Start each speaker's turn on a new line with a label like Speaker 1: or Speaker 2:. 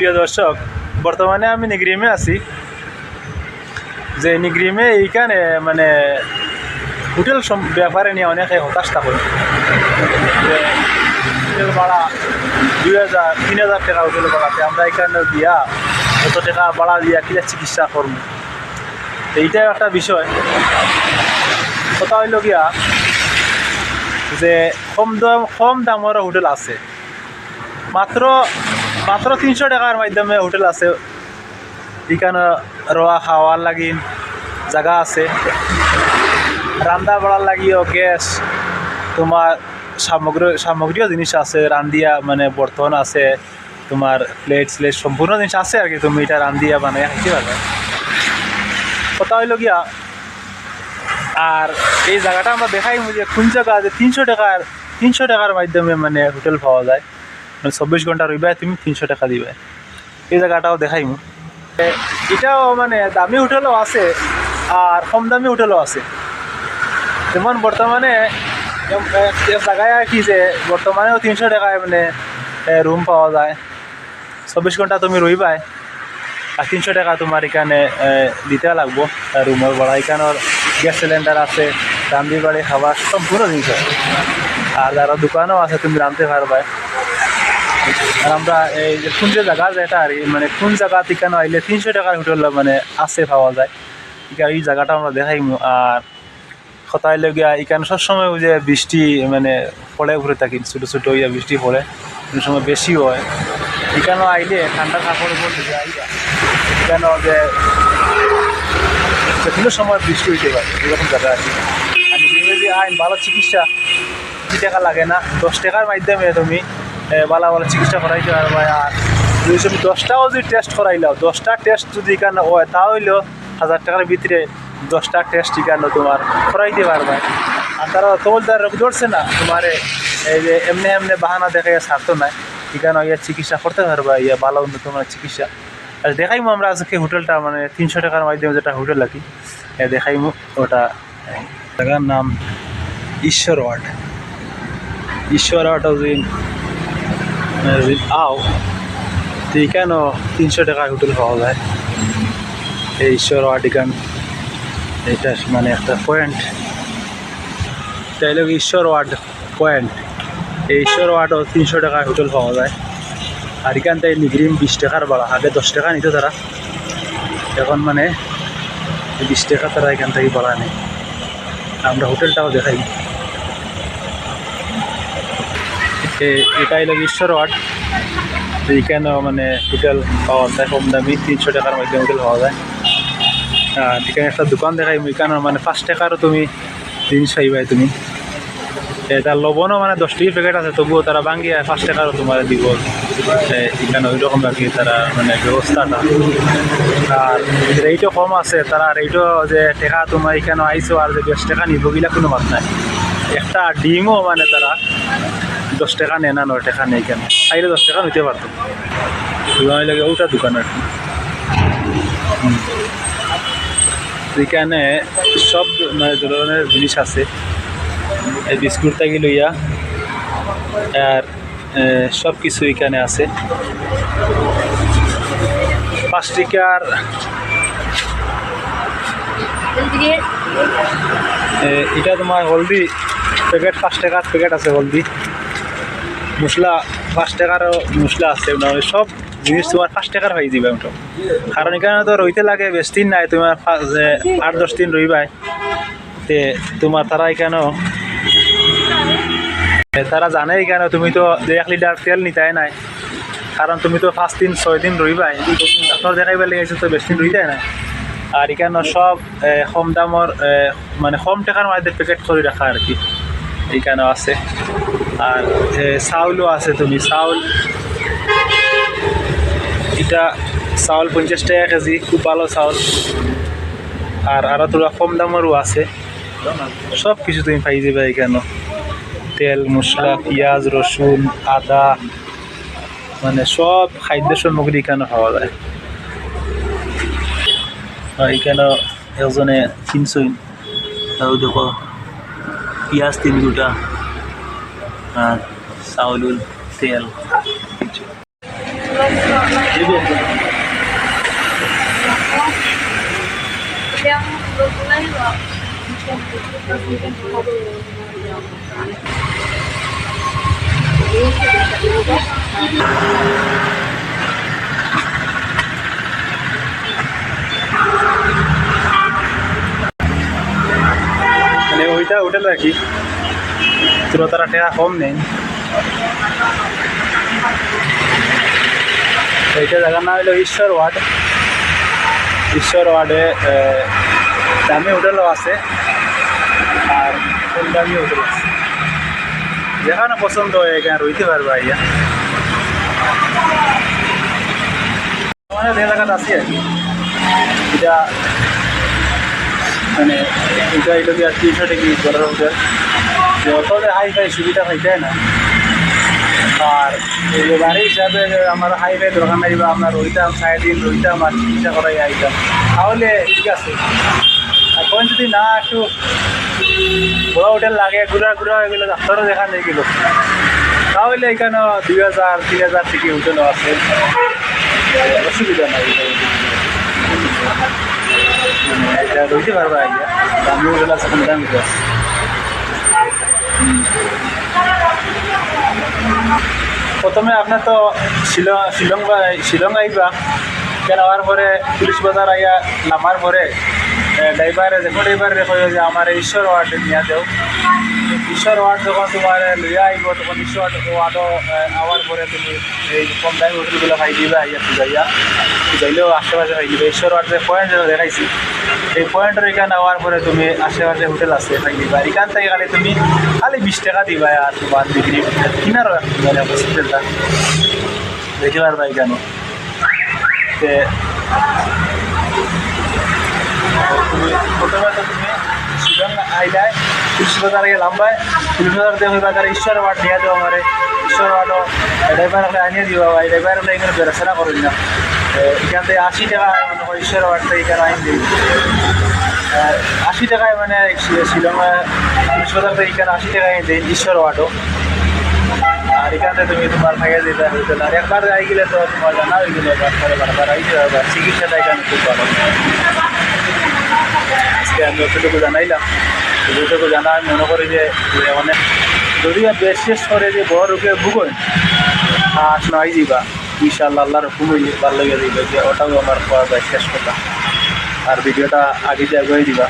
Speaker 1: প্রিয় দর্শক, বর্তমানে আমি নিগ্রিমে আছি। যে নিগ্রিমে এইখানে মানে হোটেল ব্যাপারে নিয়ে অনেকে হতাশ থাকে। হোটেল ভাড়া 2000-3000 টাকা হোটেল ভাড়াতে আমরা এখানে দিয়া কত টাকা ভাড়া দিয়া কিনা চিকিৎসা করবো, এইটাই একটা বিষয়। কথা হইল গিয়া যে কম দামের হোটেল আছে, মাত্র 300 টাকার মাধ্যমে হোটেল আছে। এখানে রোয়া খাওয়ার লাগি জায়গা আছে, রান্না বাড়ার লাগিও গ্যাস, তোমার সামগ্রীয় জিনিস আছে, রান্দিয়া মানে বর্তন আছে, তোমার প্লেট সম্পূর্ণ জিনিস আছে আর কি। তুমি এটা রান্দিয়া বানাই খাইতে পারবে। কথা হইল গিয়া আর এই জায়গাটা আমরা দেখাই যে কোন জায়গা যে 300 টাকার মাধ্যমে মানে হোটেল পাওয়া যায়, মানে 24 ঘন্টা রইবা তুমি 300 টাকা দিবে। এই জায়গাটাও দেখাইমু। এটাও মানে দামি হোটেলও আছে আর কম দামি হোটেলও আছে। যেমন বর্তমানে জায়গায় আর কি যে বর্তমানেও 300 টাকায় মানে রুম পাওয়া যায়, 24 ঘন্টা তুমি রইবাই আর 300 টাকা তোমার এখানে দিতে লাগবো রুমের ভাড়া। এখানের গ্যাস সিলিন্ডার আছে, রান্দি বাড়ি খাবার সম্পূর্ণ জিনিস আছে, আর যারা দোকানও আছে তুমি রাঁধতে পারবে। আর আমরা এই যে কোন যে জায়গা যেটা আর কি মানে কোন জায়গা এখানে আইলে 300 টাকার হোটেল মানে আছে পাওয়া যায়, এই জায়গাটা আমরা দেখাইমু। আর কথা হইলে গিয়া এখানে সবসময় ওই যে বৃষ্টি মানে পড়ে ঘুরে থাকি, ছোটো ছোটো ইয়া বৃষ্টি পড়ে, কোনো সময় বেশি হয়। এখানেও আইলে ঠান্ডা কাপড় উপর দিকে আইবা, এখানেও যে কোনো সময় বৃষ্টি হইতে পারে, এরকম জায়গা আছে। আর যদি আইন ভালো চিকিৎসা 2 টাকা লাগে না, 10 টাকার মাধ্যমে তুমি ভালো চিকিৎসা করাইতে পারবা। আর যদি তুমি 10টাও যদি টেস্ট করাইলাও, 10টা টেস্ট যদি এখানে হয় তা হইলেও 1000 টাকার ভিতরে 10টা টেস্ট এখানে তোমার করাইতে পারবা। আর তারা তোমার দ্বারা রোগ ধরছে না তোমার এই যে এমনি বাহানা দেখাইয়া ছাড়তো না, এখানে ইয়া চিকিৎসা করতে পারবা, ইয়া ভালো উন্নত মানের চিকিৎসা। আর দেখাইমু আমরা আজকে হোটেলটা মানে 300 টাকার মাধ্যমে যেটা হোটেল আর কি দেখাইমু। ওটা জায়গার নাম ঈশ্বরওয়াট আও। তো এখানেও 300 টাকার হোটেল পাওয়া যায়। এই ঈশ্বরওয়াট এখান এটা মানে একটা পয়েন্ট, তাই লোক ঈশ্বরওয়াট পয়েন্ট। এই ঈশ্বরওয়াটও 300 টাকার হোটেল পাওয়া যায়। আর এখান থেকে নিগ্রিম 20 টাকার ভাড়া, আগে 10 টাকা নিত তারা, এখন মানে 20 টাকা তারা এখান থেকে ভাড়া নেই। আমরা হোটেলটাও দেখাই। এটাই লাগে ঈশ্বরওয়াট। এখানেও মানে হোটেল পাওয়া যায় কম দামি, 300 টাকার মধ্যে হোটেল পাওয়া যায়। আর এখানে একটা দোকান দেখাই, এখানে মানে 5 টাকারও তুমি জিনিস পাইবাই তুমি। তার লবণও মানে 10 টাকার প্যাকেট আছে, তবুও তারা ভাঙ্গিয়া 5 টাকারও তোমার দিব। এখানে ওই রকম রাখি তারা মানে ব্যবস্থাটা। আর রেটও কম আছে, তারা রেটও যে টাকা তোমার এখানে আইসো আর যে 10 টাকা নিব গিলা কোনো মাত নাই। একটা ডিমও মানে তারা 10 টাকা নেয় না, 9 টাকা নেই। এখানে আইলে 10 টাকা নিতে পারতো। লাগে ওটা দোকান আর কি। এখানে সব মানে ধরনের জিনিস আছে, এই বিস্কুট থেকে লইয়া আর সব কিছু এখানে আছে। 5 টাকার এটা তোমার হলদি প্যাকেট, 5 টাকার প্যাকেট আছে হলদি। মশলা 5 টাকারও মশলা আছে, সব জিনিস তোমার 5 টাকার হয়ে যাবে। কারণ এখানে তো রইতে লাগে বেশ দিন নাই, তোমার 8-10 দিন রইবাই। তে তোমার তারা এখানেও তারা জানে এখানে তুমি তো 1 লিটার তেল নিতাই নাই, কারণ তুমি তো 5-6 দিন রইবাই। ডাক্তার দেখাইবার লেগেছে তো বেশ দিন রই যায় না। আর এখানে সব কম দামর মানে কম টাকার মধ্যে প্যাকেট করে রাখা আর কি এইখানেও আছে। আর চাউলও আছে, তুমি চাউল এটা চাউল 50 টাকা কেজি, খুব ভালো চাউল। আর আরও তোরা কম দামেরও আছে, সব কিছু তুমি পাই যাবে এখানে। তেল মশলা পেঁয়াজ রসুন আদা মানে সব খাদ্য সামগ্রী এখানে পাওয়া যায়। এখানে একজনে কিনছই, তাও দেখো পেঁয়াজ 3 দুটা আর চাউল তেল। মানে ওইটা হোটেল আর কি, তো তারা টাকা কম নেই। এইটা জায়গার নাম হলো ঈশ্বর ওয়ার্ড। ঈশ্বর ওয়ার্ডে দামি হোটেলও আছে আর কম দামি হোটেল আছে, যেখানে পছন্দ হয় এখানে রইতে পারবে আইয়া। আমাদের এলাকাতে আছে আর কি, এটা মানে এটা এটা কি আর 300 টাকা করার হোটেল, যে অত হাই ফাই সুবিধা পাইতে না। আর এই বাড়ি হিসাবে আমার হাই ফাই দোকান নাই বা আপনার রইতাম 4 দিন রইতাম আর চিকিৎসা করাই আইতাম, তাহলে ঠিক আছে। এখন যদি না একটু বড় হোটেল লাগে, ঘুরা ঘুরা হয়ে গেলো, ডাক্তারও দেখা নেই গেল, তাহলে এখানে 2000-3000 থেকে হোটেলও আছে, অসুবিধা নাই। এটা রইতে পারবে আইয়া, দামি হোটেল আছে, কম দামি আছে। প্রথমে আপনার তো শিলং আইবা, কেন হওয়ার পরে পুলিশ বাজার আইয়া নামার পরে ড্রাইভারে দেখো ড্রাইভারে কই যে আমার ঈশ্বর ওয়ার্ডে নিয়ে যাও। ঈশ্বর ওয়ার্ড যখন তোমার লইয়া আইব, তখন ঈশ্বর ওয়ার্ডও আওয়ার পরে তুমি এই কম দামি হোটেলগুলো খাই দিবা, আইয়া যাইয়া যাইলেও আশেপাশে খাই দিবা। ঈশ্বর ওয়ার্ডে পয়েন্ট যেন দেখাইছি, এই পয়েন্টের এখানে আওয়ার পরে তুমি আশেপাশে হোটেল আছে খাই দিবা। এখান থেকে খালি তুমি খালি 20 টাকা দিবা আর তোমার বিক্রি কিনার মানে হসপিটালটা দেখতে পারবা এখানে। প্রথমে তো তুমি শিলং আইলায় পুলিশ বাজার আগে লাম্বায়, পুলিশ বাজার দিয়ে হইবা তারা ঈশ্বর ওয়ার্ড নিয়ে দেবো আমার ঈশ্বর ওয়ার্ডও ড্রাইভার হলে আনিয়ে দিবা, ভাই ড্রাইভার হলে এখানে বেড়াশোনা করেন না। এখান থেকে 80 টাকা মনে হয় ঈশ্বর ওয়ার্ড থেকে এখানে আইন দিই, 80 টাকায় মানে শিলং পুলিশ বাজার থেকে এখানে 80 টাকা আইন দিই ঈশ্বর ওয়ার্ডও। আর এখানে তুমি তোমার খাইয়া দিতে হইতো না, আর একবার আই গেলে তো তোমার জানা হয়ে গেলো, তারপরে বারবার আইতে হবে। চিকিৎসাটা এখানে খুব ভালো। আজকে আমি যতটুকু জানাইলাম, যতটুকু জানা আমি মনে করি যে অনেক যদি বিশেষ করে যে বড় রোগে ভুগোয় শোনাই দিবা, ইনশাআল্লাহ আল্লাহর হুকুম হইলে ভালো লেগে দিবে, যে ওটাও আমার পাওয়া যায় শেষ কথা। আর ভিডিওটা আগে দিয়ে আগে দিবা।